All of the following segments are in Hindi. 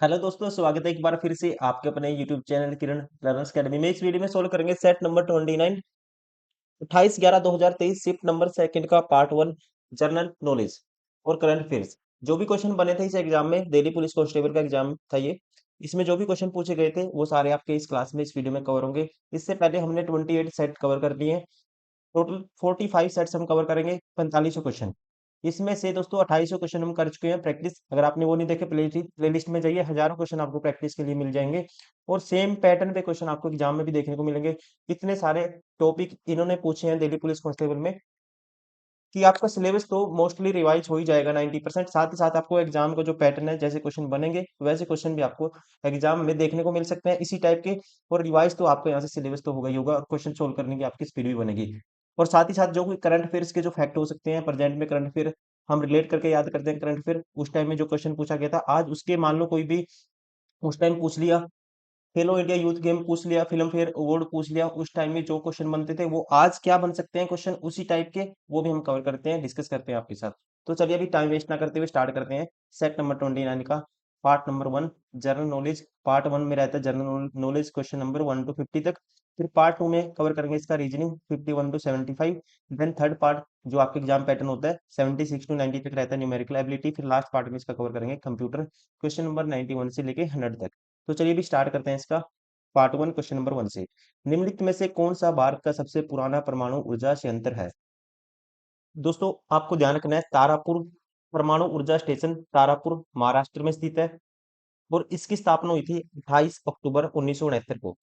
हेलो दोस्तों, स्वागत है एक बार फिर से आपके अपने यूट्यूब चैनल किरण लर्नर्स अकेडमी में। इस वीडियो में सोल्व करेंगे set number 29 28/11/2023 shift number second का पार्ट 1 जनरल नॉलेज और करंट अफेयर्स। जो भी क्वेश्चन बने थे इस एग्जाम में, दिल्ली पुलिस कांस्टेबल का एग्जाम था ये। इसमें जो भी क्वेश्चन पूछे गए थे वो सारे आपके इस क्लास में इस वीडियो में कवर होंगे। इससे पहले हमने 28 सेट कवर कर लिए हैं। टोटल 45 सेट्स हम कवर करेंगे, 4500 क्वेश्चन। इसमें से दोस्तों 2800 क्वेश्चन हम कर चुके हैं प्रैक्टिस। अगर आपने वो नहीं देखे, प्लेलिस्ट में जाइए, हजारों क्वेश्चन आपको प्रैक्टिस के लिए मिल जाएंगे। और सेम पैटर्न पे क्वेश्चन आपको एग्जाम में भी देखने को मिलेंगे। इतने सारे टॉपिक इन्होंने पूछे हैं दिल्ली पुलिस कांस्टेबल में कि आपका सिलेबस तो मोस्टली रिवाइज हो ही जाएगा 90%। साथ ही साथ आपको एग्जाम का जो पैटर्न है, जैसे क्वेश्चन बनेंगे वैसे क्वेश्चन भी आपको एग्जाम में देखने को मिल सकते हैं इसी टाइप के। और रिवाइज तो आपको यहाँ से सिलेबस तो होगा ही होगा, और क्वेश्चन सोल्व करने की आपकी स्पीड भी बनेगी। और साथ ही साथ जो कोई करंट अफेयर्स के जो फैक्ट हो सकते हैं, प्रेजेंट में करंट अफेयर हम रिलेट करके याद करते हैं। करंट अफेयर उस टाइम में जो क्वेश्चन पूछा गया था, आज उसके मान लो कोई भी उस टाइम पूछ लिया, खेलो इंडिया यूथ गेम पूछ लिया, फिल्म फेयर अवार्ड पूछ लिया, उस टाइम में जो क्वेश्चन बनते थे वो आज क्या बन सकते हैं क्वेश्चन उसी टाइप के, वो भी हम कवर करते हैं, डिस्कस करते हैं आपके साथ। तो चलिए अभी टाइम वेस्ट ना करते हुए स्टार्ट करते हैं सेट नंबर 29 का part number 1 general knowledge. Part 1 में रहता है general knowledge question number 1 to 50 तक। फिर पार्ट 2 में कवर करेंगे इसका reasoning 51 to 75। Then third part जो आपके एग्जाम पैटर्न होता है 76 to 90 तक रहता है न्यूमेरिकल एबिलिटी। फिर लास्ट पार्ट में इसका कवर करेंगे कंप्यूटर क्वेश्चन नंबर 91 से लेके 100 तक। तो चलिए अभी स्टार्ट करते हैं इसका पार्ट 1 क्वेश्चन नंबर 1 से। निम्नलिखित में से कौन सा भारत का सबसे पुराना परमाणु ऊर्जा संयंत्र है? दोस्तों आपको ध्यान रखना है, तारापुर परमाणु ऊर्जा स्टेशन तारापुर महाराष्ट्र में स्थित है। और इसकी स्थापना हुई थी 28 अक्टूबर 1969 को।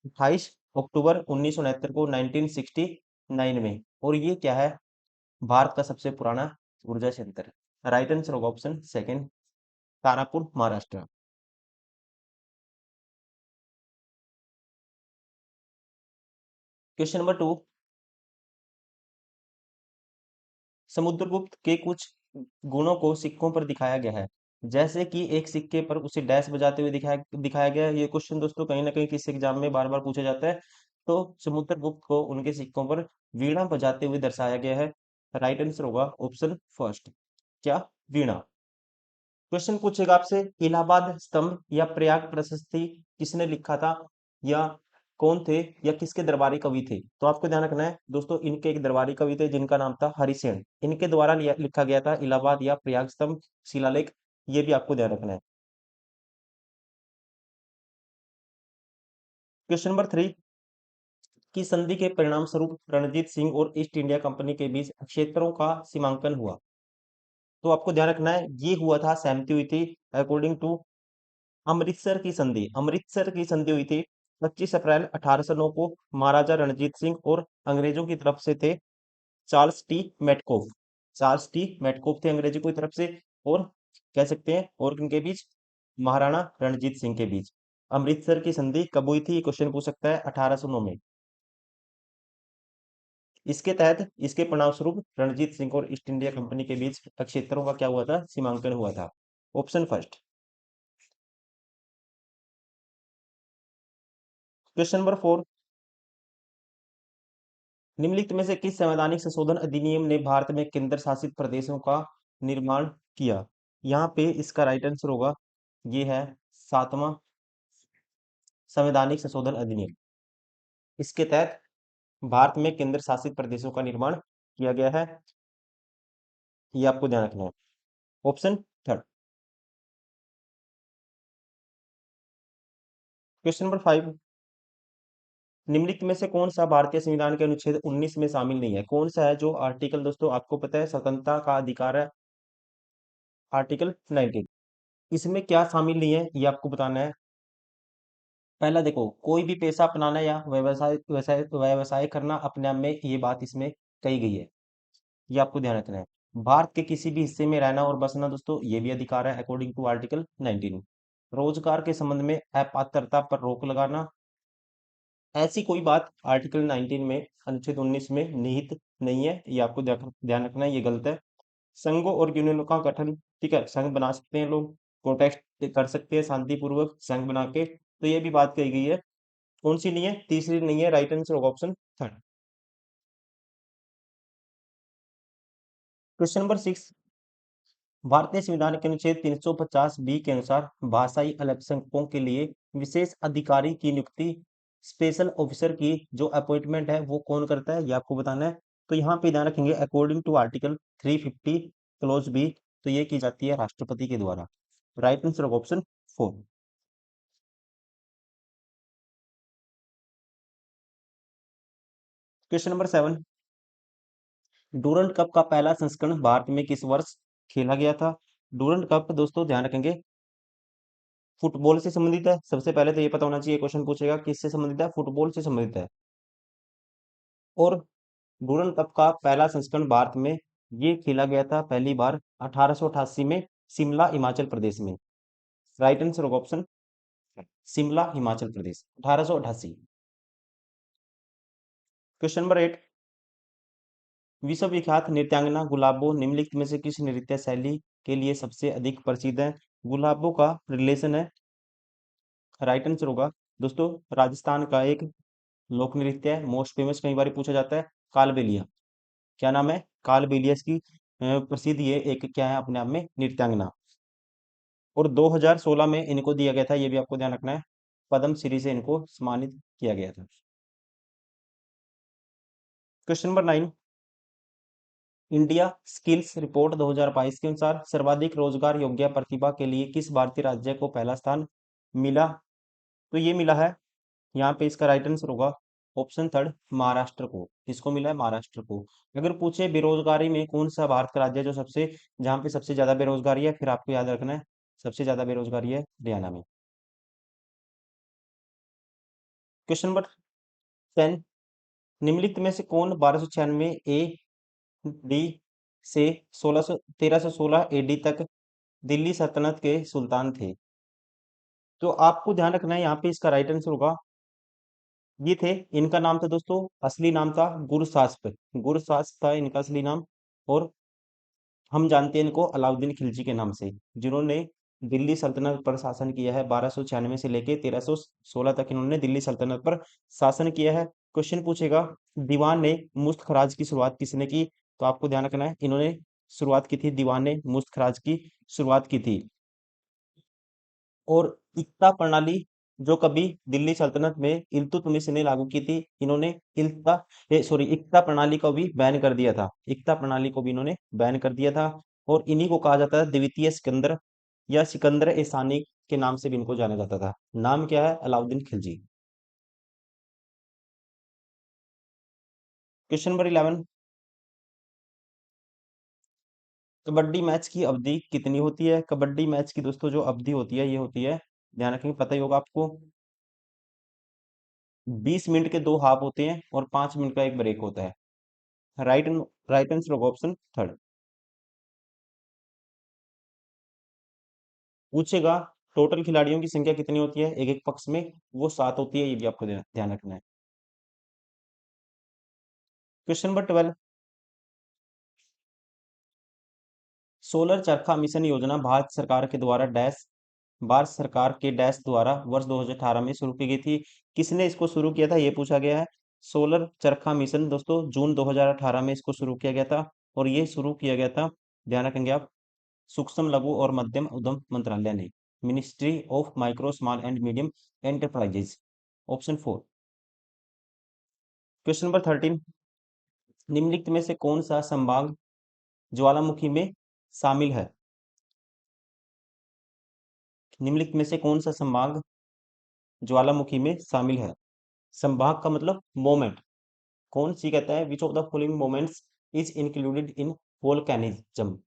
28 अक्टूबर 1969 को 1969 में। और ये क्या है? भारत का सबसे पुराना ऊर्जा संयंत्र। राइट आंसर होगा option second, Tarapur Maharashtra. Question number 2, Samudragupta के कुछ गुणों को सिक्कों पर दिखाया गया है। जैसे कि एक सिक्के पर उसे डैश बजाते हुए दिखाया दिखाया गया है। ये क्वेश्चन दोस्तों कहीं ना कहीं किसी एग्जाम में बार बार पूछा जाता है। तो समुद्रगुप्त को उनके सिक्कों पर वीणा बजाते हुए दर्शाया गया है। राइट आंसर होगा ऑप्शन फर्स्ट, क्या? वीणा। क्वेश्चन पूछेगा आपसे, इलाहाबाद स्तंभ या प्रयाग प्रशस्ति किसने लिखा था, या कौन थे, या किसके दरबारी कवि थे? तो आपको ध्यान रखना है दोस्तों, इनके एक दरबारी कवि थे जिनका नाम था हरिसेन। इनके द्वारा लिखा गया था इलाहाबाद या प्रयाग स्तंभ शिलालेख। ये भी आपको ध्यान रखना है। क्वेश्चन नंबर 3, की संधि के परिणाम स्वरूप रणजीत सिंह और ईस्ट इंडिया कंपनी के बीच क्षेत्रों का सीमांकन हुआ। तो आपको ध्यान रखना है, ये हुआ था, सहमति हुई थी अकॉर्डिंग टू अमृतसर की संधि हुई थी 25 अप्रैल 1809 को। महाराजा रणजीत सिंह और अंग्रेजों की तरफ से थे चार्ल्स टी मेटकोफ। चार्ल्स टी मेटकोफ थे अंग्रेजों की तरफ से, और कह सकते हैं और किनके बीच? महाराणा रणजीत सिंह के बीच। अमृतसर की संधि कब हुई थी, क्वेश्चन पूछ सकता है, 1809 में। इसके तहत इसके परिणाम स्वरूप रणजीत सिंह और ईस्ट इंडिया कंपनी के बीच क्षेत्रों का क्या हुआ था? सीमांकन हुआ था। Option first. क्वेश्चन नंबर 4, निम्नलिखित में से किस संवैधानिक संशोधन अधिनियम ने भारत में केंद्र शासित प्रदेशों का निर्माण किया? यहाँ पे इसका राइट आंसर होगा, ये है 7वां संवैधानिक संशोधन अधिनियम। इसके तहत भारत में केंद्र शासित प्रदेशों का निर्माण किया गया है। ये आपको ध्यान रखना है। Option third. क्वेश्चन नंबर 5, निम्नलिखित में से कौन सा भारतीय संविधान के अनुच्छेद 19 में शामिल नहीं है? कौन सा है जो आर्टिकल? दोस्तों आपको पता है, स्वतंत्रता का अधिकार है, आर्टिकल 19। इसमें क्या शामिल नहीं है ये आपको बताना है। पहला देखो, कोई भी पेशा अपनाना या व्यवसाय व्यवसाय व्यवसाय करना अपने आप में, ये बात इसमें कही गई है, ये आपको ध्यान रखना है। भारत के किसी भी हिस्से में रहना और बसना दोस्तों, ये भी अधिकार है अकॉर्डिंग टू आर्टिकल 19। रोजगार के संबंध में अपात्रता पर रोक लगाना, ऐसी कोई बात आर्टिकल 19 में अनुच्छेद 19 में निहित नहीं है, ये आपको ध्यान रखना है, ये गलत है। संघों और यूनियनों का गठन, ठीक है, संघ बना सकते हैं लोग, प्रोटेस्ट कर सकते हैं शांतिपूर्वक संघ बना के, तो ये भी बात कही गई है। कौन सी नहीं है? तीसरी नहीं है, राइट आंसर होगा ऑप्शन थर्ड। क्वेश्चन नंबर 6, भारतीय संविधान के अनुच्छेद 350 बी के अनुसार भाषाई अल्पसंख्यकों के लिए विशेष अधिकारी की नियुक्ति, स्पेशल ऑफिसर की जो अपॉइंटमेंट है वो कौन करता है, ये आपको बताना है। तो यहाँ पे ध्यान रखेंगे according to article 350 clause B, तो ये की जाती है राष्ट्रपति के द्वारा। Right answer option 4। Question number 7, Durand Cup का पहला संस्करण भारत में किस वर्ष खेला गया था? डूरंड कप दोस्तों ध्यान रखेंगे फुटबॉल से संबंधित है। सबसे पहले तो ये पता होना चाहिए, क्वेश्चन पूछेगा किससे संबंधित है, फुटबॉल से संबंधित है। और डूरंड कप का पहला संस्करण भारत में ये खेला गया था पहली बार 1888 में शिमला हिमाचल प्रदेश में। Right answer option Shimla Himachal Pradesh 1888। Question number 8, विश्व विख्यात नृत्यांगना गुलाबो निम्नलिखित में से किस नृत्य शैली के लिए सबसे अधिक प्रसिद्ध है? गुलाबो का रिलेशन है, राइट आंसर होगा दोस्तों राजस्थान का एक लोक नृत्य है, मोस्ट फेमस, कई बार पूछा जाता है, कालबेलिया। क्या नाम है? कालबेलिया इसकी प्रसिद्ध ये एक क्या है अपने आप में नृत्यांगना। और 2016 में इनको दिया गया था, ये भी आपको ध्यान रखना है, पद्म श्री से इनको सम्मानित किया गया था। Question number 9, India skills report 2022 के अनुसार सर्वाधिक रोजगार योग्य प्रतिभा के लिए किस भारतीय राज्य को पहला स्थान मिला? तो ये मिला है, यहाँ पे इसका राइट आंसर होगा ऑप्शन थर्ड महाराष्ट्र को। किसको मिला है? महाराष्ट्र को। अगर पूछे बेरोजगारी में कौन सा भारत का राज्य है जो सबसे, जहाँ पे सबसे ज्यादा बेरोजगारी है, फिर आपको याद रखना है सबसे ज्यादा बेरोजगारी है हरियाणा में। क्वेश्चन नंबर 10, निम्नलिखित में से कौन 1296 ए डी से 1316 एडी तक दिल्ली सल्तनत के सुल्तान थे? तो आपको ध्यान रखना है यहाँ पे इसका राइट आंसर होगा, ये थे, इनका नाम था दोस्तों, असली नाम था गुरसास्प। गुरसास्प था इनका असली नाम। और हम जानते हैं इनको अलाउद्दीन खिलजी के नाम से, जिन्होंने दिल्ली सल्तनत पर शासन किया है 1296 से लेके 1316 तक इन्होंने दिल्ली सल्तनत पर शासन किया है। क्वेश्चन पूछेगा दीवान ने मुश्त खराज की शुरुआत किसने की? तो आपको ध्यान रखना है इन्होंने शुरुआत की थी, दीवान ने मुश्त खराज की शुरुआत की थी। और इक्ता प्रणाली जो कभी दिल्ली सल्तनत में इल्तुतमिश ने लागू की थी, इन्होंने इक्ता प्रणाली को भी बैन कर दिया था। इक्ता प्रणाली को भी इन्होंने बैन कर दिया था। और इन्हीं को कहा जाता है द्वितीय सिकंदर या सिकंदर ए सानी के नाम से भी इनको जाना जाता था। नाम क्या है? Alauddin Khilji. Question number 11, kabaddi match की अवधि कितनी होती है? कबड्डी मैच की दोस्तों जो अवधि होती है ये होती है, ध्यान रखेंगे, पता ही होगा आपको, 20 मिनट के दो हाफ होते हैं और 5 मिनट का एक ब्रेक होता है। राइट राइट आंसर होगा ऑप्शन थर्ड। पूछेगा टोटल खिलाड़ियों की संख्या कितनी होती है एक एक पक्ष में? वो 7 होती है, ये भी आपको ध्यान रखना है। क्वेश्चन नंबर 12, सोलर चरखा मिशन योजना भारत सरकार के डैश द्वारा वर्ष 2018 में शुरू की गई थी। किसने इसको शुरू किया था ये पूछा गया है। सोलर चरखा मिशन दोस्तों जून 2018 में इसको शुरू किया गया था। और ये शुरू किया गया था, ध्यान रखेंगे आप, सूक्ष्म लघु और मध्यम उद्यम मंत्रालय ने, ministry of micro small and medium enterprises. Option 4। Question number 13, निम्नलिखित में से कौन सा संभाग ज्वालामुखी में शामिल है? निम्नलिखित में से कौन सा संभाग ज्वालामुखी में शामिल है? संभाग का मतलब मोमेंट, कौन सी कहता है which of the following moments is included in volcanism?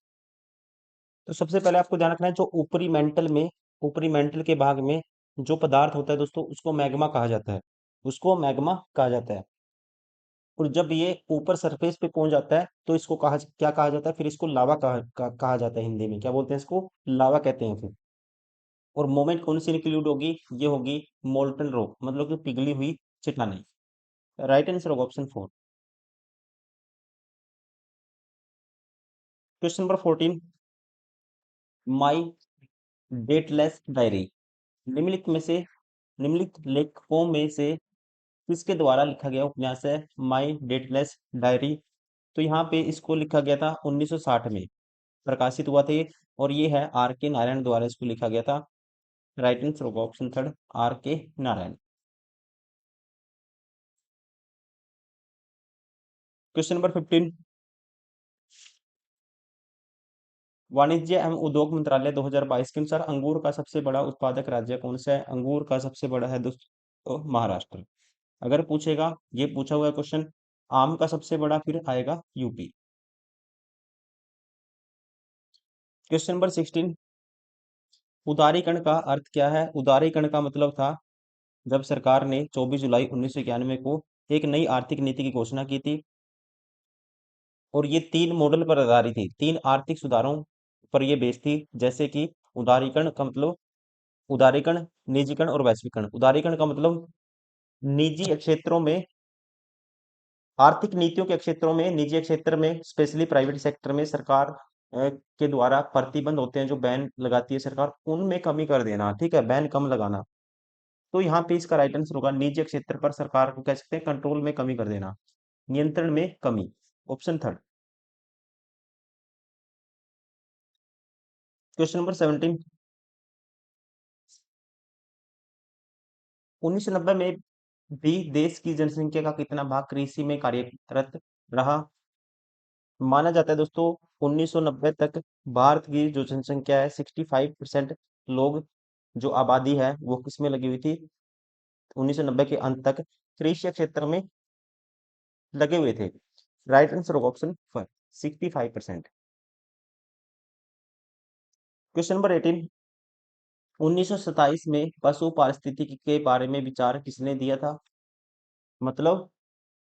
तो सबसे पहले आपको ध्यान रखना है जो ऊपरी मेंटल में, ऊपरी मेंटल के भाग में जो पदार्थ होता है दोस्तों उसको मैग्मा कहा जाता है, उसको मैग्मा कहा जाता है। और जब ये ऊपर सरफेस पे पहुंच जाता है तो इसको क्या कहा जाता है? फिर इसको लावा कहा जाता है, हिंदी में क्या बोलते हैं इसको? लावा कहते हैं फिर। और मोमेंट कौन सी इंक्लूड होगी? ये होगी मोल्टन रॉक, मतलब कि पिघली हुई चट्टानें। राइट आंसर होगा ऑप्शन 4। क्वेश्चन नंबर 14, माई डेटलेस डायरी निम्नलिखित में से, निम्नलिखित लेखकों में से किसके द्वारा लिखा गया उपन्यास है माई डेटलेस डायरी? तो यहाँ पे इसको लिखा गया था 1960 में। प्रकाशित हुआ था ये, और ये है आर के नारायण द्वारा इसको लिखा गया था। राइट आंसर होगा ऑप्शन थर्ड, आर के नारायण। क्वेश्चन नंबर 15, वाणिज्य एवं उद्योग मंत्रालय 2022 के अनुसार अंगूर का सबसे बड़ा उत्पादक राज्य कौन सा है? अंगूर का सबसे बड़ा है दोस्तों महाराष्ट्र। अगर पूछेगा, ये पूछा हुआ है क्वेश्चन, आम का सबसे बड़ा फिर आएगा यूपी। क्वेश्चन नंबर 16, उदारीकरण का अर्थ क्या है? उदारीकरण का मतलब था जब सरकार ने 24 जुलाई 1991 को एक नई आर्थिक नीति की घोषणा की थी, और ये तीन मॉडल पर आधारित थी, तीन आर्थिक सुधारों पर ये बेस्ड थी, जैसे कि उदारीकरण का मतलब उदारीकरण, निजीकरण और वैश्वीकरण। उदारीकरण का मतलब निजी क्षेत्रों में, आर्थिक नीतियों के क्षेत्रों में, निजी क्षेत्र में, स्पेशली प्राइवेट सेक्टर में सरकार के द्वारा प्रतिबंध होते हैं जो बैन लगाती है सरकार, उनमें कमी कर देना, ठीक है, बैन कम लगाना। तो यहाँ पे इसका राइट आंसर होगा निजी क्षेत्र पर सरकार को कह सकते हैं कंट्रोल में कमी कर देना, नियंत्रण में कमी, ऑप्शन थर्ड। क्वेश्चन नंबर 17, 1990 में भी देश की जनसंख्या का कितना भाग कृषि में कार्यरत रहा? माना जाता है दोस्तों 1990 तक भारत की जो जनसंख्या है 65% लोग, जो आबादी है वो किसमें लगी हुई थी? 1990 के अंत तक कृषि क्षेत्र में लगे हुए थे। राइट आंसर होगा ऑप्शन फर्स्ट, 65%। क्वेश्चन नंबर 18, 1927 में पशु पारिस्थितिकी के बारे में विचार किसने दिया था? मतलब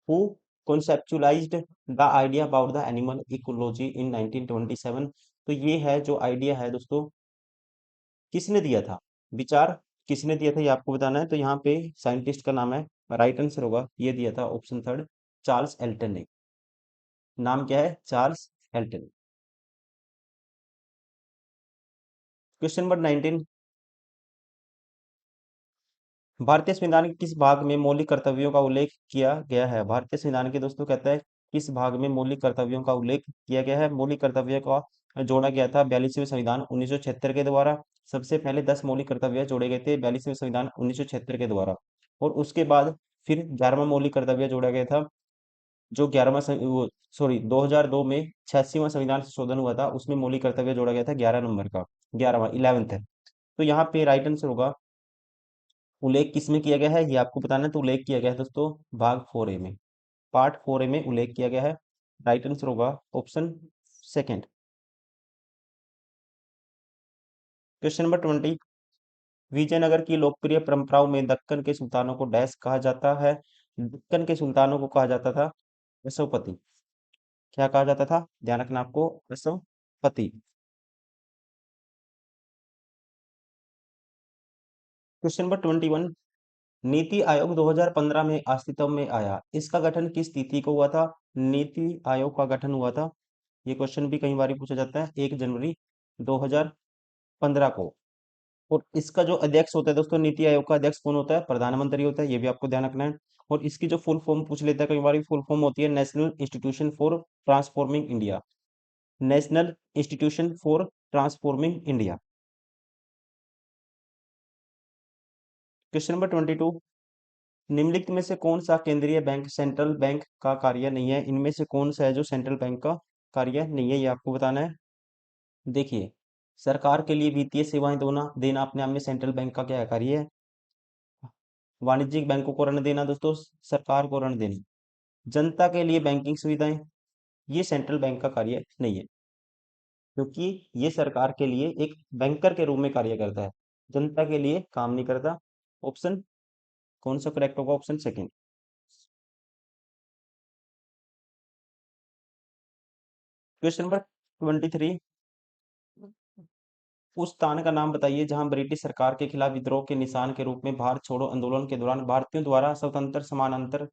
who conceptualized the idea about the animal ecology in 1927? तो ये है जो आइडिया है दोस्तों, किसने दिया था, विचार किसने दिया था, ये आपको बताना है। तो यहाँ पे साइंटिस्ट का नाम है, राइट आंसर होगा ये दिया था ऑप्शन थर्ड, चार्ल्स एल्टन ने। नाम क्या है? Charles Elton. क्वेश्चन नंबर 19, भारतीय संविधान के किस भाग में मौलिक कर्तव्यों का उल्लेख किया गया है? भारतीय संविधान के दोस्तों कहता है किस भाग में मौलिक कर्तव्यों का उल्लेख किया गया है? मौलिक कर्तव्य का जोड़ा गया था 42वें संविधान 1976 के द्वारा। सबसे पहले 10 मौलिक कर्तव्य जोड़े गए थे 42वें संविधान 1976 के द्वारा, और उसके बाद फिर 11वां मौलिक कर्तव्य जोड़ा गया था, जो 11वां सॉरी 2002 में 86वां संविधान संशोधन हुआ था, उसमें मौलिक कर्तव्य जोड़ा गया था 11 नंबर का, 11वां 11th है। तो यहाँ पे राइट आंसर होगा, उल्लेख किसमें किया गया है ये आपको बताना है। तो उल्लेख किया गया है दोस्तों भाग 4A में, पार्ट 4A में उल्लेख किया गया है। राइट आंसर होगा option second. Question number 20, Vijayanagar की लोकप्रिय परंपराओं में दक्कन के सुल्तानों को डैश कहा जाता है? दक्कन के सुल्तानों को कहा जाता था अश्वपति। क्या कहा जाता था? ध्यान रखना आपको, अश्वपति। क्वेश्चन नंबर 21, नीति आयोग 2015 में अस्तित्व में आया, इसका गठन किस तिथि को हुआ था? नीति आयोग का गठन हुआ था, ये क्वेश्चन भी कई बार पूछा जाता है, 1 जनवरी 2015 को। और इसका जो अध्यक्ष होता है दोस्तों, नीति आयोग का अध्यक्ष कौन होता है? प्रधानमंत्री होता है, ये भी आपको ध्यान रखना है। और इसकी जो फुल फॉर्म पूछ लेता है कई बार, फुल फॉर्म होती है national institution for transforming India, national institution for transforming India. Question number 22, निम्नलिखित में से कौन सा केंद्रीय बैंक सेंट्रल बैंक का कार्य नहीं है? इनमें से कौन सा है जो सेंट्रल बैंक का कार्य नहीं है, ये आपको बताना है। देखिए, सरकार के लिए वित्तीय सेवाएं देना देना अपने आप में सेंट्रल बैंक का क्या कार्य है? वाणिज्यिक बैंकों को ऋण देना दोस्तों, सरकार को ऋण देना, जनता के लिए बैंकिंग सुविधाएं, ये सेंट्रल बैंक का कार्य नहीं है, क्योंकि ये सरकार के लिए एक बैंकर के रूप में कार्य करता है, जनता के लिए काम नहीं करता। ऑप्शन कौन सा करेक्ट होगा? Option second. क्वेश्चन नंबर 23, उस स्थान का नाम बताइए जहां ब्रिटिश सरकार के खिलाफ विद्रोह के निशान के रूप में भारत छोड़ो आंदोलन के दौरान भारतीयों द्वारा स्वतंत्र समानांतर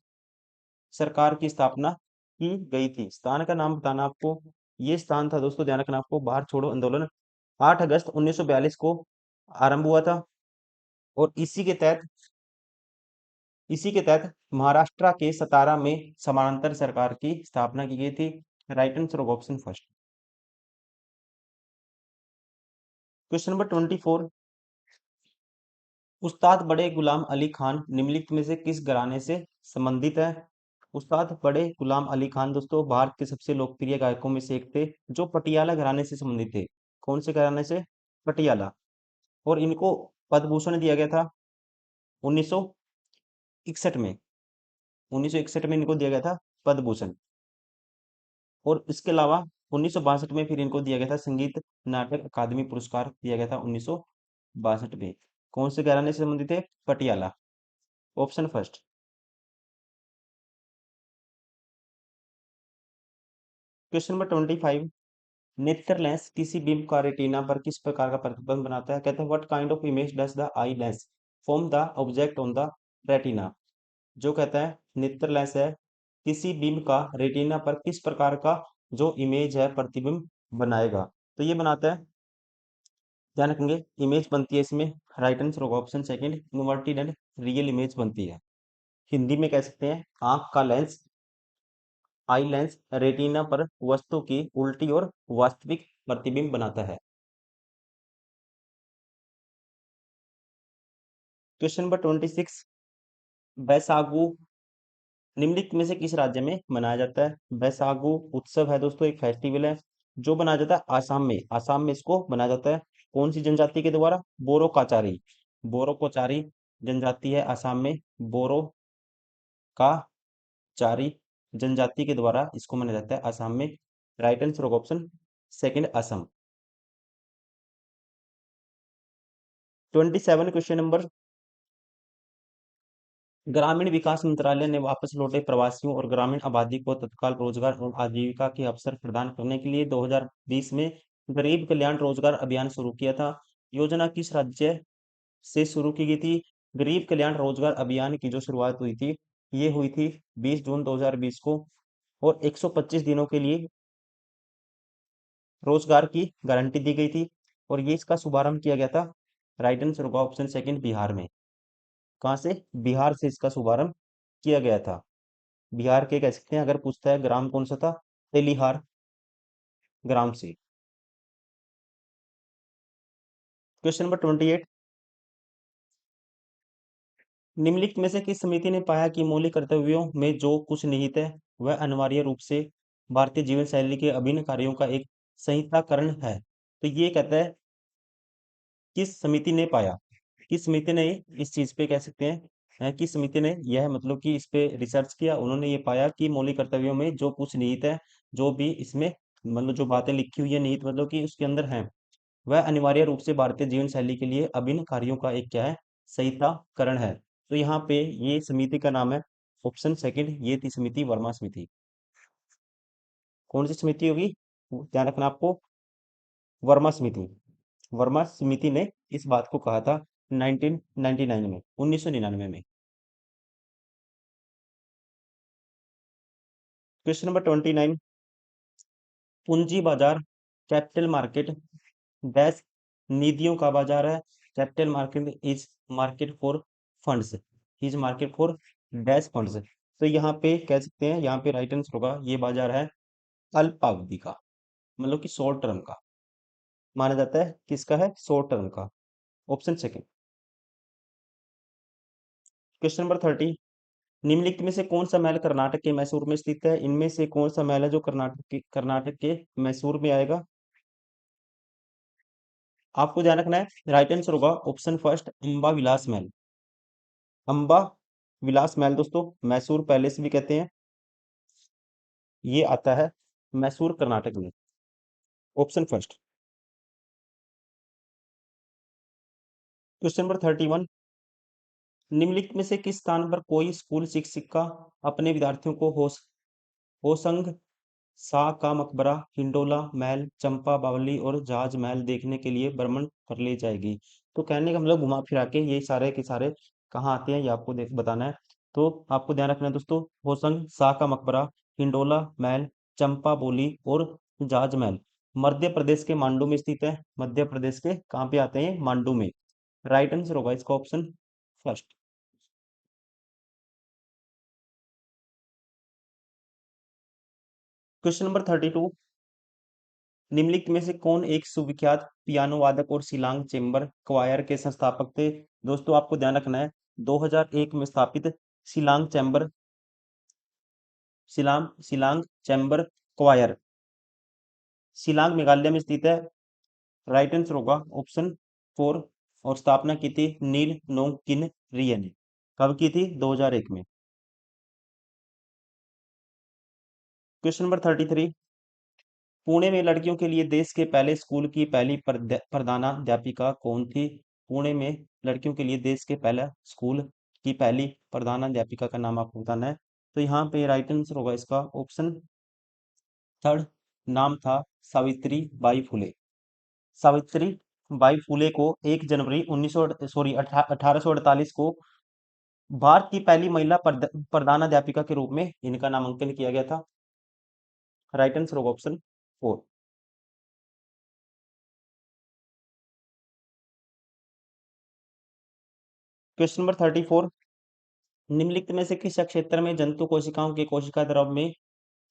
सरकार की स्थापना की गई थी। स्थान का नाम बताना आपको। ये स्थान था दोस्तों, ध्यान रखना आपको, भारत छोड़ो आंदोलन 8 अगस्त 1942 को आरंभ हुआ था, और इसी के तहत महाराष्ट्र के सतारा में समानांतर सरकार की स्थापना की गई थी। Right answer option first. Question number 24, उस्ताद बड़े गुलाम अली खान निम्नलिखित में से किस घराने से संबंधित है? उस्ताद बड़े गुलाम अली खान दोस्तों भारत के सबसे लोकप्रिय गायकों में से एक थे, जो पटियाला घराने से संबंधित थे। कौन से घराने से? पटियाला। और इनको पद्म भूषण दिया गया था 1961 में। 1961 में इनको दिया गया था पद्म भूषण। और इसके अलावा 1962 में फिर इनको दिया गया था संगीत नाटक अकादमी पुरस्कार दिया गया था 1962 में। कौन से घराने से संबंधित है? Patiala. Option first. Question number 25, नेत्र लेंस किसी बिंब का रेटिना पर किस प्रकार का प्रतिबिंब बनाता है? कहते हैं what kind of image does the eye lens form the object on the retina. जो कहता है नेत्र लेंस है किसी बिंब का रेटिना पर किस प्रकार का जो इमेज है प्रतिबिंब बनाएगा, तो ये बनाता है, ध्यान रखेंगे, इमेज बनती है इसमें, राइट आंसर होगा option second, inverted and real image बनती है। हिंदी में कह सकते हैं आंख का लेंस, आई लेंस रेटिना पर वस्तु की उल्टी और वास्तविक प्रतिबिंब बनाता है। क्वेश्चन नंबर 26, बैसागु निम्नलिखित में से किस राज्य में मनाया जाता है? बैसागु उत्सव है दोस्तों, एक फेस्टिवल है जो मनाया जाता है आसाम में। आसाम में इसको मनाया जाता है कौन सी जनजाति के द्वारा? बोरो काचारी। बोरो कोचारी जनजाति है आसाम में, बोरो काचारी जनजाति के द्वारा इसको मनाया जाता है आसाम में। राइट आंसर होगा option second, Assam. 27 question number, ग्रामीण विकास मंत्रालय ने वापस लौटे प्रवासियों और ग्रामीण आबादी को तत्काल रोजगार और आजीविका के अवसर प्रदान करने के लिए 2020 में गरीब कल्याण रोजगार अभियान शुरू किया था। योजना किस राज्य से शुरू की गई थी? गरीब कल्याण रोजगार अभियान की जो शुरुआत हुई थी, ये हुई थी 20 जून 2020 को, और 125 दिनों के लिए रोजगार की गारंटी दी गई थी। और ये इसका शुभारंभ किया गया था, राइट आंसर होगा ऑप्शन सेकंड, बिहार में। कहाँ से? बिहार से इसका शुभारंभ किया गया था। बिहार के कह सकते हैं, अगर पूछता है ग्राम कौन सा था, तेलिहार ग्राम से। क्वेश्चन नंबर 28, निम्नलिखित में से किस समिति ने पाया कि मौलिक कर्तव्यों में जो कुछ निहित है वह अनिवार्य रूप से भारतीय जीवन शैली के अभिन्न कार्यों का एक संहिताकरण है? तो ये कहता है किस समिति ने पाया, किस समिति ने इस चीज पे कह सकते हैं किस समिति ने यह मतलब कि इस पे रिसर्च किया, उन्होंने ये पाया कि मौलिक कर्तव्यों में जो कुछ निहित है, जो भी इसमें मतलब जो बातें लिखी हुई है निहित मतलब कि उसके अंदर है, वह अनिवार्य रूप से भारतीय जीवन शैली के लिए अभिन्न कार्यों का एक क्या है, संहिताकरण है। तो यहाँ पे ये समिति का नाम है ऑप्शन सेकंड, ये थी समिति वर्मा समिति। कौन सी समिति होगी? ध्यान रखना आपको, वर्मा समिति। वर्मा समिति ने इस बात को कहा था 1999 में, 1999 में। क्वेश्चन नंबर 29, पूंजी बाजार कैपिटल मार्केट डैश निधियों का बाजार है। Capital market is market for funds, is market for dash funds. तो यहाँ पे कह सकते हैं, यहाँ पे राइट आंसर होगा, ये बाजार है अल्पावधि का, मतलब कि शॉर्ट टर्म का माना जाता है। किसका है? शॉर्ट टर्म का, ऑप्शन सेकंड। क्वेश्चन नंबर 30, निम्नलिखित में से कौन सा महल कर्नाटक के मैसूर में स्थित है? इनमें से कौन सा महल है जो कर्नाटक के मैसूर में आएगा? आपको ध्यान रखना है, राइट आंसर होगा ऑप्शन फर्स्ट, अंबा विलास महल। अंबा विलास महल दोस्तों, मैसूर पैलेस भी कहते हैं, ये आता है मैसूर कर्नाटक में, ऑप्शन फर्स्ट। क्वेश्चन नंबर 31, निम्नलिखित में से किस स्थान पर कोई स्कूल शिक्षिका अपने विद्यार्थियों को होसंग सा का मकबरा, हिंडोला महल, चंपा बावली और जहाज महल देखने के लिए भ्रमण कर ले जाएगी? तो कहने का मतलब घुमा फिरा के ये सारे के सारे कहाँ आते हैं, ये आपको देख बताना है। तो आपको ध्यान रखना है दोस्तों, होसंग सा का मकबरा, हिंडोला महल, चंपा बोली और जहाज महल मध्य प्रदेश के मांडू में स्थित है। मध्य प्रदेश के कहाँ पे आते हैं? मांडू में। राइट आंसर होगा इसका ऑप्शन फर्स्ट। क्वेश्चन नंबर 32, निम्नलिखित में से कौन एक सुविख्यात पियानो वादक और शिलांग चेंबर क्वायर के संस्थापक थे? दोस्तों आपको ध्यान रखना है, 2001 में स्थापित Shillong Chamber, Shillong Chamber Choir Shillong Meghalaya में स्थित है। राइट आंसर होगा ऑप्शन 4। और स्थापना की थी नील नोंग किन रिये ने। कब की थी? 2001 में। क्वेश्चन नंबर 33, पुणे में लड़कियों के लिए देश के पहले स्कूल की पहली प्रधानाध्यापिका कौन थी? पुणे में लड़कियों के लिए देश के पहला स्कूल की पहली प्रधानाध्यापिका का नाम आपको बताना है। तो यहाँ पे राइट आंसर होगा इसका ऑप्शन 3। नाम था सावित्री बाई फुले। सावित्री बाई फुले को 1 जनवरी 1848 को भारत की पहली महिला प्रधानाध्यापिका के रूप में इनका नामांकन किया गया था। राइट आंसर होगा ऑप्शन 4। क्वेश्चन नंबर 34, निम्नलिखित में से किस क्षेत्र में जंतु कोशिकाओं के कोशिका द्रव में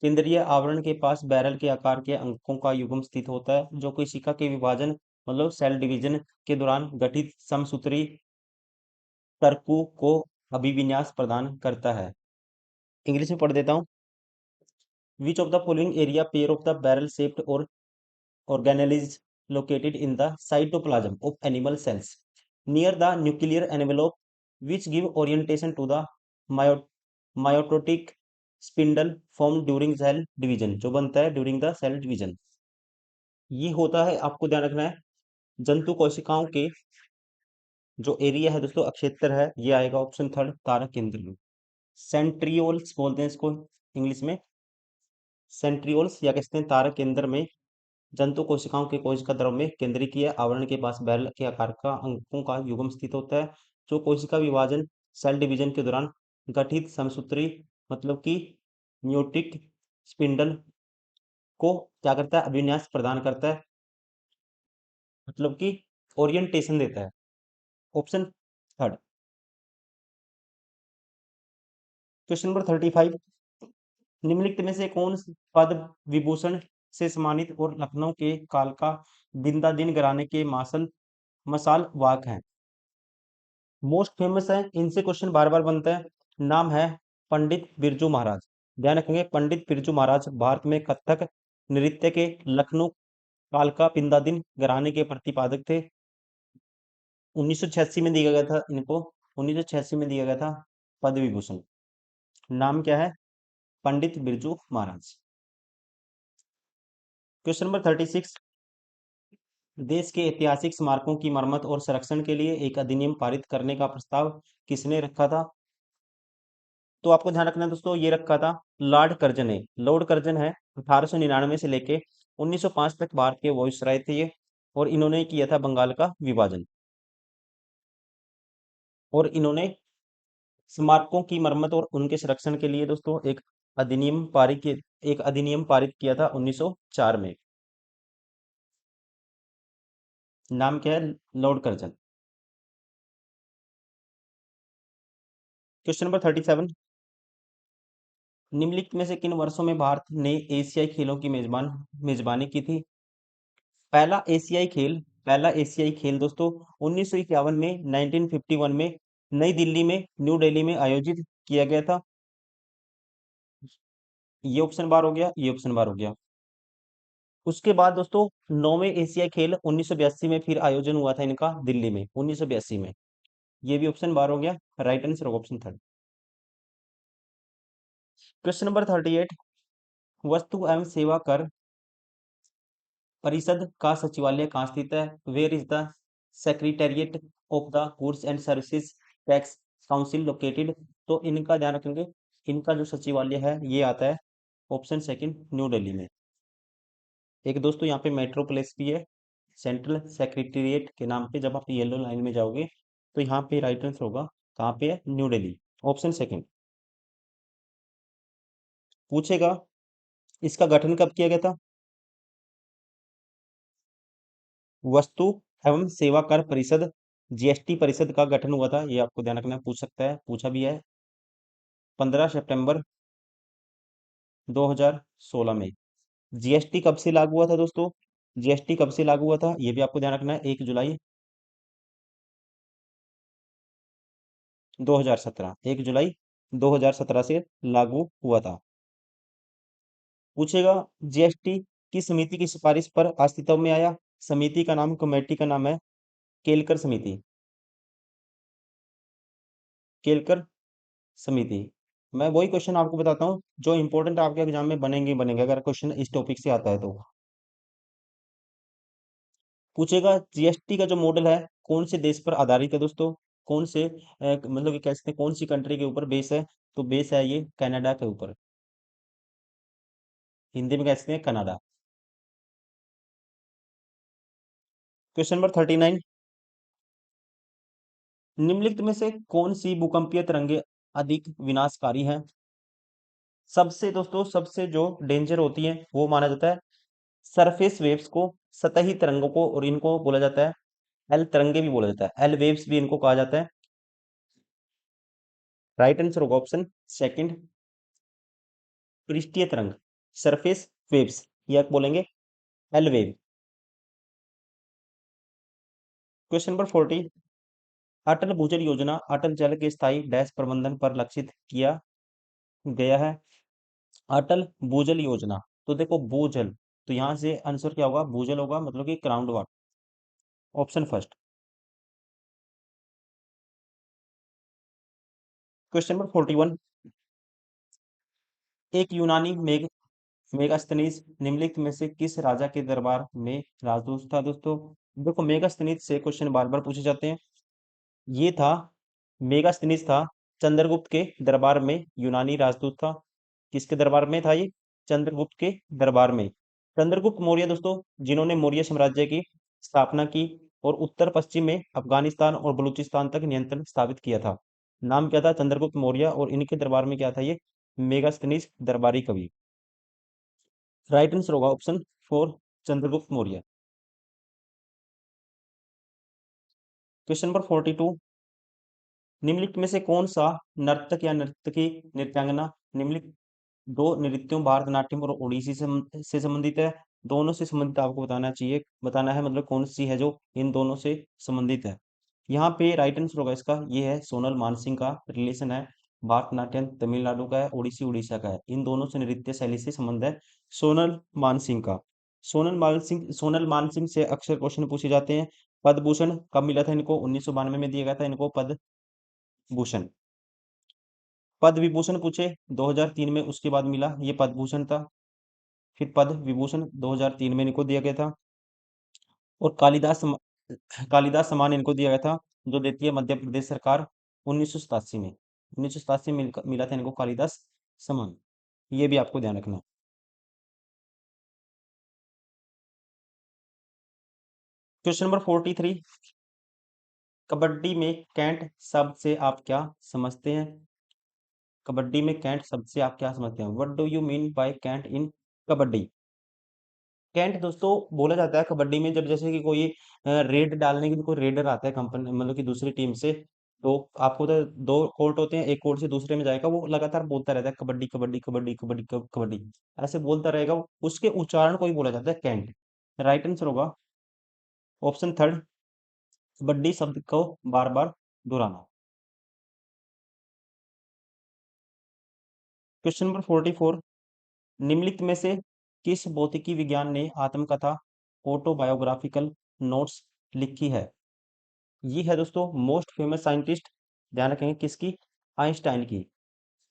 केंद्रीय आवरण के पास बैरल के आकार के अंकों का युग्म स्थित होता है, जो कोशिका के विभाजन मतलब सेल डिवीजन के दौरान गठित समसूत्री तर्कु को अभिविन्यास प्रदान करता है? इंग्लिश में पढ़ देता हूँ। Which of the following area pair of the barrel shaped और organelles located in the cytoplasm of animal cells near the nuclear envelope which give orientation to the myo- mitotic spindle formed during cell division, जो बनता है during the cell division। ये होता है, आपको ध्यान रखना है, जंतु कोशिकाओं के जो एरिया है दोस्तों, क्षेत्र है, ये आएगा ऑप्शन 3 तारक केंद्र में। सेंट्रियोल्स बोलते हैं इसको इंग्लिश में, सेंट्रियोल्स या कहते हैं तारक केंद्र में जंतु कोशिकाओं के कोशिका द्रव में केंद्रीय आवरण के पास बैरल के आकार का अंकों का युग्म स्थित होता है, जो कोशिका विभाजन सेल डिवीजन के दौरान गठित समसूत्री मतलब कि म्यूटिक स्पिंडल को क्या करता है? अभिविन्यास प्रदान करता है, मतलब कि ओरिएंटेशन देता है। ऑप्शन 3। क्वेश्चन नंबर 35, निम्नलिखित में से कौन पद्म विभूषण से सम्मानित और लखनऊ के कालका बिंदा दिन घराने के मसाल वाक हैं? मोस्ट फेमस है, इनसे क्वेश्चन बार बार बनता है। नाम है पंडित बिरजू महाराज। ध्यान रखेंगे, पंडित बिरजू महाराज भारत में कथक नृत्य के लखनऊ कालका पिंदादिन घराने के प्रतिपादक थे। 1986 में दिया गया था इनको, 1986 में दिया गया था पद्म विभूषण। नाम क्या है? पंडित बिरजू महाराज। क्वेश्चन नंबर 36, देश के ऐतिहासिक स्मारकों की मरम्मत और संरक्षण के लिए एक अधिनियम पारित करने का प्रस्ताव किसने रखा था? तो आपको ध्यान रखना है दोस्तों, ये रखा था लॉर्ड कर्जन ने। लॉर्ड कर्जन है 1899 से लेके 1905 तक भारत के वायसराय थे ये, और इन्होंने किया था बंगाल का विभाजन, और इन्होंने स्मारकों की मरम्मत और उनके संरक्षण के लिए दोस्तों एक अधिनियम पारित किया था 1904 में। नाम क्या है? Lord Curzon. क्वेश्चन नंबर 37, निम्नलिखित में से किन वर्षों में भारत ने एशियाई खेलों की मेजबानी की थी? पहला एशियाई खेल दोस्तों 1951 में, 1951 में नई दिल्ली में, न्यू दिल्ली में आयोजित किया गया था। ये ऑप्शन बार हो गया, ये ऑप्शन बार हो गया। उसके बाद दोस्तों 9वें एशियाई खेल 1982 में फिर आयोजन हुआ था इनका दिल्ली में, 1982 में। ये भी ऑप्शन बार हो गया। राइट आंसर होगा ऑप्शन 3। क्वेश्चन नंबर 38, वस्तु एवं सेवा कर परिषद का सचिवालय कहाँ स्थित है? Where is the secretariat of the Goods and Services Tax Council located? तो इनका ध्यान रखेंगे, इनका जो सचिवालय है ये आता है ऑप्शन 2 न्यू दिल्ली में। एक दोस्तों यहाँ पे मेट्रो प्लेस भी है सेंट्रल सेक्रेटेरिएट के नाम पे। जब आप येलो लाइन में जाओगे तो यहाँ पे राइट आंसर होगा, कहाँ पे है? New Delhi, option 2। पूछेगा इसका गठन कब किया गया था? वस्तु एवं सेवा कर परिषद, जीएसटी परिषद का गठन हुआ था, ये आपको ध्यान रखना है, पूछ सकता है, पूछा भी है 15 सितंबर 2016 में। जीएसटी कब से लागू हुआ था दोस्तों? जीएसटी कब से लागू हुआ था, ये भी आपको ध्यान रखना है, 1 जुलाई 2017, 1 जुलाई 2017 से लागू हुआ था। पूछेगा जीएसटी की समिति की सिफारिश पर अस्तित्व में आया। समिति का नाम, कमेटी का नाम है केलकर समिति। केलकर समिति। मैं वही क्वेश्चन आपको बताता हूँ जो इंपॉर्टेंट आपके एग्जाम में बनेंगे ही बनेंगे, अगर क्वेश्चन इस टॉपिक से आता है तो। पूछेगा जीएसटी का जो मॉडल है कौन से देश पर आधारित है दोस्तों, कौन से मतलब कि कह सकते हैं कौन सी कंट्री के ऊपर बेस है, तो बेस है ये कनाडा के ऊपर। हिंदी में कह सकते हैं कनाडा। क्वेश्चन नंबर 39, निम्नलिखित में से कौन सी भूकंपीय तरंगे अधिक विनाशकारी हैं। सबसे दोस्तों सबसे जो डेंजर होती है वो माना जाता है सरफेस वेव्स को, सतही तरंगों को, और इनको बोला जाता है एल तरंगे भी बोला जाता है, एल वेव्स भी इनको कहा जाता है। राइट आंसर होगा ऑप्शन सेकंड, पृष्ठीय तरंग, सरफेस वेव्स, या बोलेंगे एल वेव। क्वेश्चन नंबर 40, अटल भूजल योजना अटल जल के स्थायी डैश प्रबंधन पर लक्षित किया गया है। अटल भूजल योजना, तो देखो भूजल, तो यहां से आंसर क्या होगा, भूजल होगा, मतलब कि ground water, option first. Question number 41, एक यूनानी मेगास्थनीज निम्नलिखित में से किस राजा के दरबार में राजदूत था दोस्तों। देखो मेगास्थनीज से क्वेश्चन बार बार पूछे जाते हैं। ये था, मेगास्थनीज था चंद्रगुप्त के दरबार में यूनानी राजदूत था। किसके दरबार में था ये, चंद्रगुप्त के दरबार में। चंद्रगुप्त मौर्य दोस्तों, जिन्होंने मौर्य साम्राज्य की स्थापना की और उत्तर पश्चिम में अफगानिस्तान और बलूचिस्तान तक नियंत्रण स्थापित किया था। नाम क्या था, चंद्रगुप्त मौर्य, और इनके दरबार में क्या था ये, मेगास्थनीज दरबारी कवि। राइट आंसर होगा option four, Chandragupta Maurya. Question number 42, निम्नलिखित में से कौन सा नर्तक या नर्तकी, नृत्यांगना निम्नलिखित दो नृत्यों भारतनाट्यम और ओडिसी से संबंधित है। दोनों से संबंधित आपको बताना चाहिए, बताना है मतलब कौन सी है जो इन दोनों से संबंधित है। यहाँ पे राइट आंसर होगा इसका, ये है सोनल मानसिंह का रिलेशन है। भारतनाट्यम तमिलनाडु का है, ओडिसी उड़ीसा का है, इन दोनों से नृत्य शैली से संबंध है सोनल मानसिंह का। सोनल मानसिंह से अक्सर क्वेश्चन पूछे जाते हैं। पद्म भूषण कब मिला था इनको, 1992 में दिया गया था इनको पद्म भूषण। पद्म विभूषण पूछे 2003 में, उसके बाद मिला ये पद्म भूषण था। फिर पद्म विभूषण 2003 में इनको दिया गया था। और कालिदास सम्मान इनको दिया गया था, जो देती है मध्य प्रदेश सरकार, 1987 में। 1987 में मिला था इनको कालिदास सम्मान, ये भी आपको ध्यान रखना है। क्वेश्चन नंबर 43, कबड्डी में कैंट शब्द से आप क्या समझते हैं। कबड्डी में कैंट शब्द से आप क्या समझते हैं, what do you mean by cant in kabaddi. Cant दोस्तों बोला जाता है कबड्डी में, जब जैसे कि कोई रेड डालने के लिए कोई रेडर आता है कंपनी, मतलब कि दूसरी टीम से, तो आपको तो दो कोर्ट होते हैं, एक कोर्ट से दूसरे में जाएगा, वो लगातार बोलता रहता है कबड्डी कबड्डी कबड्डी कबड्डी कबड्डी, ऐसे बोलता रहेगा, उसके उच्चारण को ही बोला जाता है कैंट। राइट आंसर होगा ऑप्शन थर्ड, कबड्डी शब्द को बार बार दोहराना। क्वेश्चन नंबर 44, निम्नलिखित में से किस भौतिकी विज्ञान ने आत्मकथा ऑटोबायोग्राफिकल नोट्स लिखी है। ये है दोस्तों मोस्ट फेमस साइंटिस्ट, ध्यान रखेंगे किसकी, आइंस्टाइन की।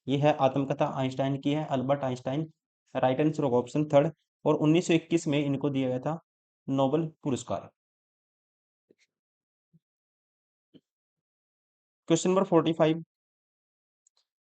ये है आत्मकथा आइंस्टाइन की है, अल्बर्ट आइंस्टाइन। राइट आंसर होगा ऑप्शन थर्ड, और 1921 में इनको दिया गया था नोबेल पुरस्कार। क्वेश्चन नंबर 45,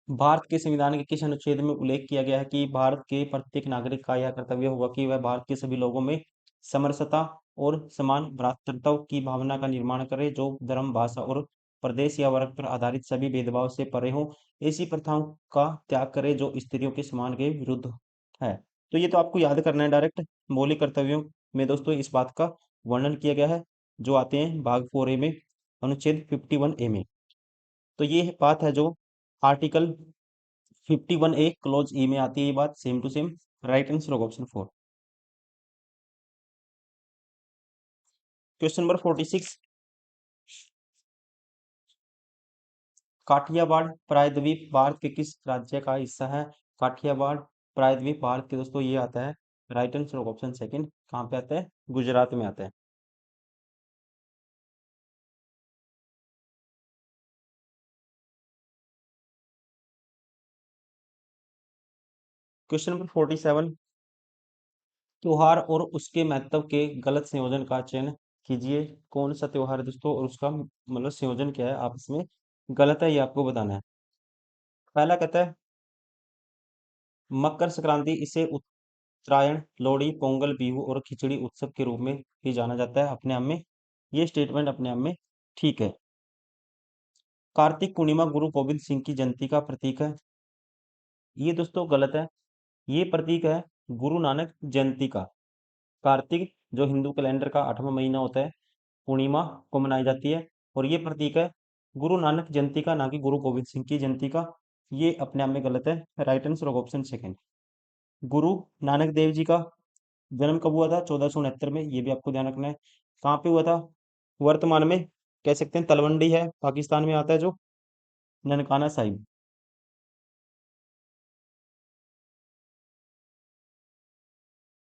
भारत के संविधान के किस अनुच्छेद में उल्लेख किया गया है कि भारत के प्रत्येक नागरिक का यह कर्तव्य होगा कि वह भारत के सभी लोगों में समरसता और समान भ्रातृत्व की भावना का निर्माण करे, जो धर्म, भाषा और प्रदेश या वर्ग पर आधारित सभी भेदभाव से परे हो, ऐसी प्रथाओं का त्याग करे जो स्त्रियों के समान के विरुद्ध है। तो ये तो आपको याद करना है डायरेक्ट, मौलिक कर्तव्यों में दोस्तों इस बात का वर्णन किया गया है, जो आते हैं भाग 4A में, अनुच्छेद 51A में। तो ये बात है जो आर्टिकल 51A क्लोज ई में आती है, ये बात same to same. Right answer होगा option four. Question number 46, Kathiawar प्रायद्वीप भारत के किस राज्य का हिस्सा है? काठियावाड़ प्रायद्वीप भारत के दोस्तों ये आता है, राइट आंसर ऑप्शन सेकंड, कहाँ पे आता है? गुजरात में आता है। क्वेश्चन नंबर 47, त्योहार और उसके महत्व के गलत संयोजन का चयन कीजिए। कौन सा त्योहार है दोस्तों और उसका मतलब संयोजन क्या है, आप इसमें गलत है ये आपको बताना है। पहला कहता है मकर संक्रांति, इसे उत्तरायण, लोहड़ी, पोंगल, बिहू और खिचड़ी उत्सव के रूप में भी जाना जाता है। अपने आप में ये स्टेटमेंट अपने आप में ठीक है। कार्तिक पूर्णिमा गुरु गोबिंद सिंह की जयंती का प्रतीक है, ये दोस्तों गलत है। ये प्रतीक है गुरु नानक जयंती का। कार्तिक जो हिंदू कैलेंडर का 8वां महीना होता है, पूर्णिमा को मनाई जाती है, और ये प्रतीक है गुरु नानक जयंती का, ना कि गुरु गोबिंद सिंह की जयंती का। ये अपने आप में गलत है, right answer option second. Guru Nanak Dev ji का जन्म कब हुआ था? 1469 में, ये भी आपको ध्यान रखना है। कहाँ पे हुआ था? वर्तमान में कह सकते हैं तलवंडी है, पाकिस्तान में आता है जो, ननकाना साहिब।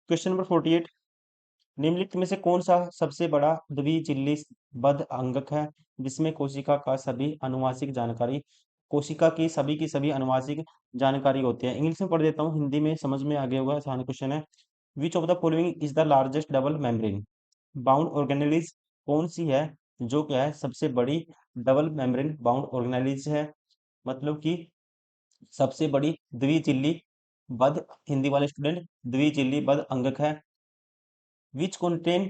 क्वेश्चन नंबर 48, निम्नलिखित में से कौन सा सबसे बड़ा द्विजिल्ली बद्ध अंगक है जिसमें कोशिका का सभी आनुवांशिक जानकारी, कोशिका की सभी आनुवांशिक जानकारी होती है? इंग्लिश में पढ़ देता हूँ, हिंदी में समझ में आ गया होगा, आसान क्वेश्चन है। Which of the following is the largest double membrane bound organelles, कौन सी है जो क्या है सबसे बड़ी डबल मेम्ब्रेन बाउंड ऑर्गेनेलिज है? मतलब कि सबसे बड़ी द्विजिल्ली बद्ध, हिंदी वाले स्टूडेंट, द्विजिल्ली बद्ध अंगक है। Which contain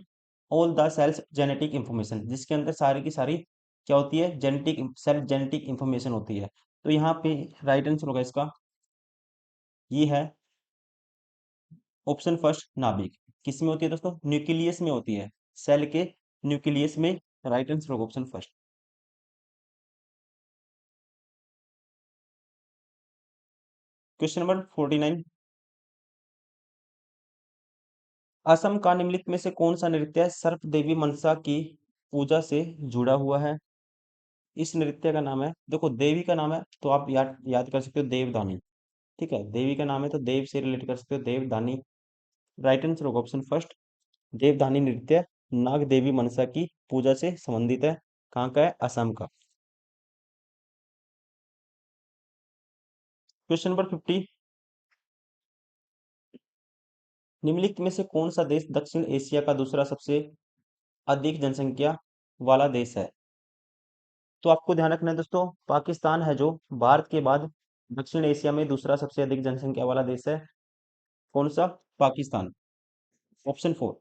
all the cells genetic information, जिसके अंदर सारी की सारी क्या होती है? जेनेटिक सेल्फ जेनेटिक इंफॉर्मेशन होती है। तो यहाँ पे राइट आंसर होगा इसका, ये है ऑप्शन फर्स्ट, नाभिक। किस में होती है दोस्तों? न्यूक्लियस में होती है, सेल के न्यूक्लियस में। राइट आंसर होगा option first. Question number 49, Assam का निम्नलिखित में से कौन सा नृत्य सर्प देवी मनसा की पूजा से जुड़ा हुआ है? इस नृत्य का नाम है, देखो देवी का नाम है तो आप याद याद कर सकते हो देवदानी। ठीक है, देवी का नाम है तो देव से रिलेट कर सकते हो, देवदानी। राइट आंसर होगा ऑप्शन फर्स्ट, देवदानी नृत्य नाग देवी मनसा की पूजा से संबंधित है। कहाँ का है? असम का। क्वेश्चन नंबर 50, निम्नलिखित में से कौन सा देश दक्षिण एशिया का दूसरा सबसे अधिक जनसंख्या वाला देश है? तो आपको ध्यान रखना है दोस्तों, पाकिस्तान है जो भारत के बाद दक्षिण एशिया में दूसरा सबसे अधिक जनसंख्या वाला देश है। कौन सा? Pakistan, option four.